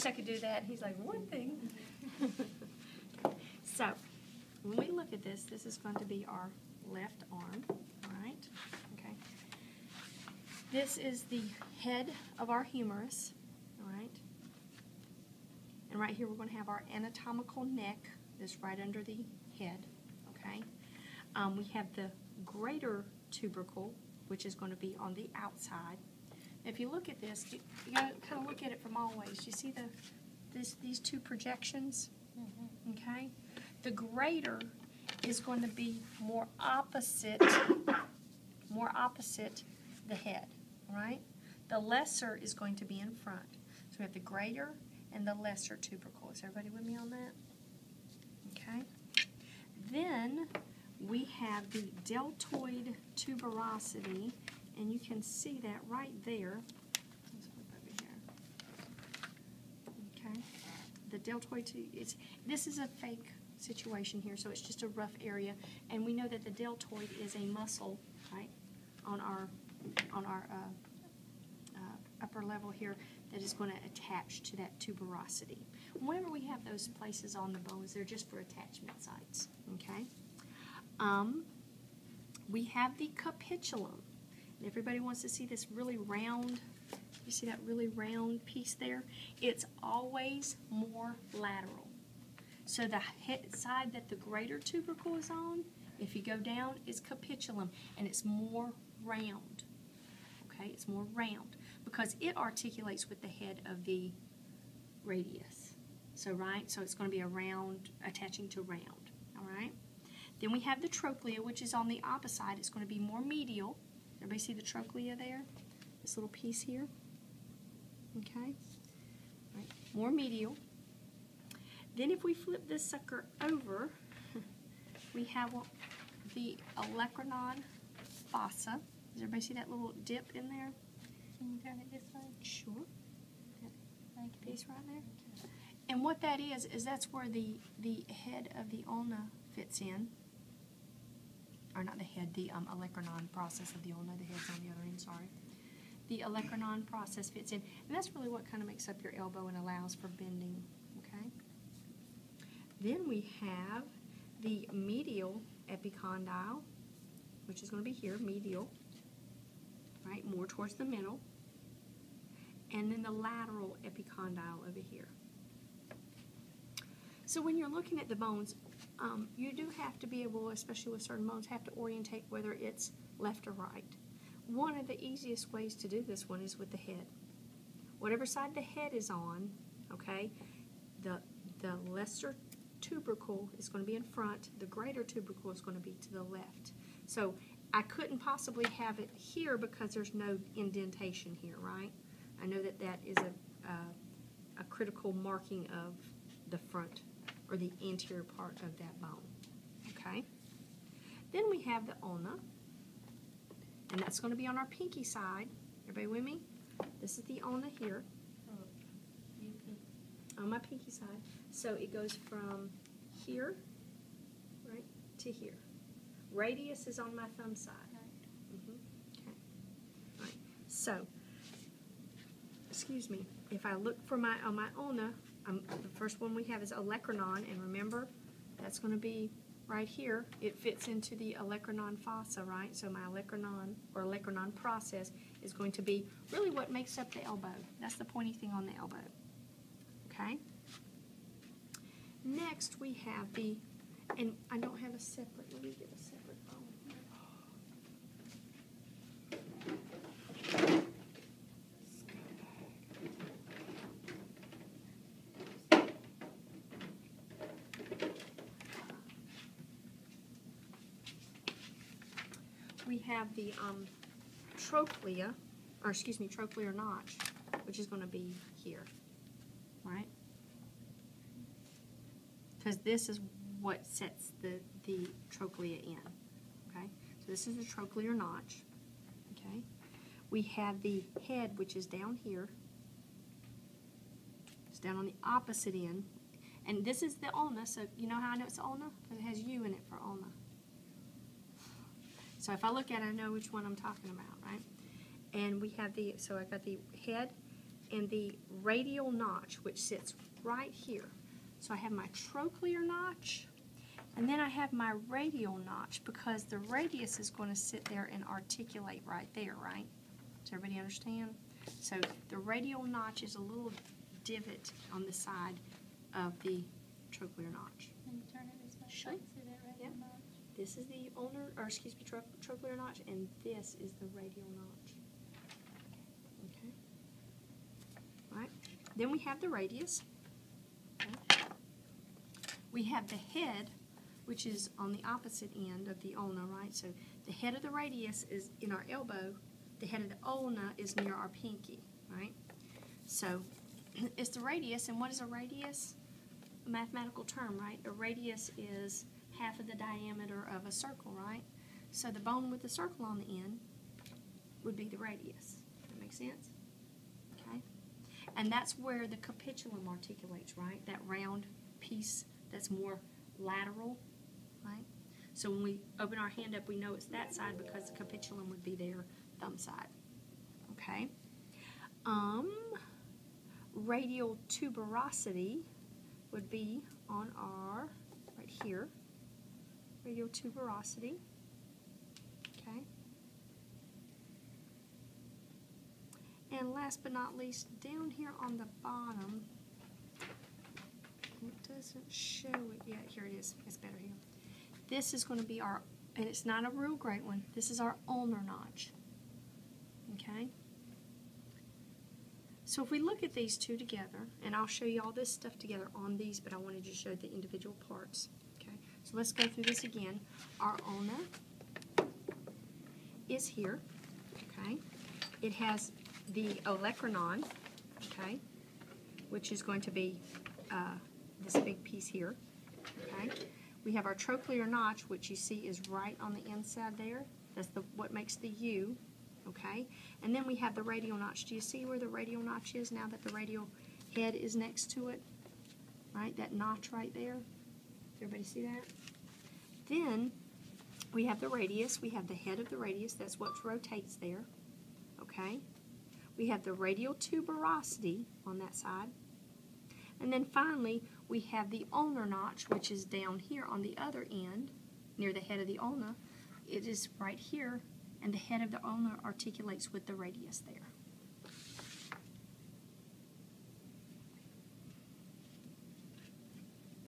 wish I could do that. He's like, one thing. So, when we look at this, this is going to be our left arm, all right? Okay. This is the head of our humerus, all right? And right here we're going to have our anatomical neck that's right under the head, okay? We have the greater tubercle, which is going to be on the outside. If you look at this, you got to kind of look at it from all ways. You see these two projections? Mm-hmm. Okay? The greater is going to be more opposite the head, all right? The lesser is going to be in front. So we have the greater and the lesser tubercle. Is everybody with me on that? Okay. Then we have the deltoid tuberosity, and you can see that right there. Let's flip over here. Okay. The deltoid, this is a fake situation here, so it's just a rough area, and we know that the deltoid is a muscle, right, on our upper level here that is going to attach to that tuberosity. Whenever we have those places on the bones, they're just for attachment sites. Okay. We have the capitulum. And everybody wants to see this really round. You see that really round piece there? It's always more lateral. So the side that the greater tubercle is on, if you go down, is capitulum, and it's more round. Okay, it's more round because it articulates with the head of the radius. So, right, so it's going to be a round, attaching to round. All right. Then we have the trochlea, which is on the opposite side. It's going to be more medial. Everybody see the trochlea there? This little piece here. Okay. All right. More medial. Then if we flip this sucker over, we have the olecranon fossa. Does everybody see that little dip in there? Can you turn it this way? Sure. That piece right there. And what that is that's where the head of the ulna fits in. Or not the head, the olecranon process of the ulna. The head's on the other end, sorry. The olecranon process fits in. And that's really what kind of makes up your elbow and allows for bending. Okay? Then we have the medial epicondyle, which is going to be here, medial, right, more towards the middle. And then the lateral epicondyle over here. So when you're looking at the bones, you do have to be able, especially with certain bones, have to orientate whether it's left or right. One of the easiest ways to do this one is with the head. Whatever side the head is on, okay, the lesser tubercle is going to be in front, the greater tubercle is going to be to the left. So I couldn't possibly have it here because there's no indentation here, right? I know that that is a critical marking of the front or the anterior part of that bone, okay? Then we have the ulna, and that's going to be on our pinky side. Everybody with me? This is the ulna here. On my pinky side. So it goes from here, right, to here. Radius is on my thumb side. Okay. All right. So, excuse me, if I look for on my ulna, the first one we have is olecranon, and remember, that's going to be right here. It fits into the olecranon fossa, right? So my olecranon or olecranon process is going to be really what makes up the elbow. That's the pointy thing on the elbow. Okay? Next we have and I don't have a separate, let me get a separate bone here. We have the trochlea, or excuse me, trochlear notch, which is going to be here, right? Because this is what sets the trochlea in, okay? So this is the trochlear notch, okay? We have the head, which is down here. It's down on the opposite end. And this is the ulna, so you know how I know it's ulna? Because it has U in it for ulna. So if I look at it, I know which one I'm talking about, right? And we have so I got the head and the radial notch, which sits right here. So I have my trochlear notch, and then I have my radial notch because the radius is going to sit there and articulate right there, right? Does everybody understand? So the radial notch is a little divot on the side of the trochlear notch. Can you turn it this way? Sure. So I can see that right Yep. notch. This is the trochlear notch, and this is the radial notch. Okay. All right. Then we have the radius. Okay. We have the head, which is on the opposite end of the ulna, right? So the head of the radius is in our elbow. The head of the ulna is near our pinky, right? So it's the radius, and what is a radius? A mathematical term, right? A radius is half of the diameter of a circle, right? So the bone with the circle on the end would be the radius. That makes sense? Okay? And that's where the capitulum articulates, right? That round piece that's more lateral, right? So when we open our hand up, we know it's that side because the capitulum would be their thumb side. Okay? Radial tuberosity would be on our, right here, radial tuberosity. Okay? And last but not least, down here on the bottom, it doesn't show it yet. Here it is. It's better here. This is going to be our, and it's not a real great one, this is our ulnar notch. Okay? So if we look at these two together, and I'll show you all this stuff together on these, but I wanted to show the individual parts. Okay? So let's go through this again. Our ulna is here. Okay? It has the olecranon, okay, which is going to be this big piece here. Okay? We have our trochlear notch, which you see is right on the inside there. That's what makes the U. Okay? And then we have the radial notch. Do you see where the radial notch is now that the radial head is next to it? Right? That notch right there. Everybody see that? Then we have the radius. We have the head of the radius. That's what rotates there. Okay? We have the radial tuberosity on that side. And then finally, we have the ulnar notch, which is down here on the other end, near the head of the ulna. It is right here, and the head of the ulna articulates with the radius there.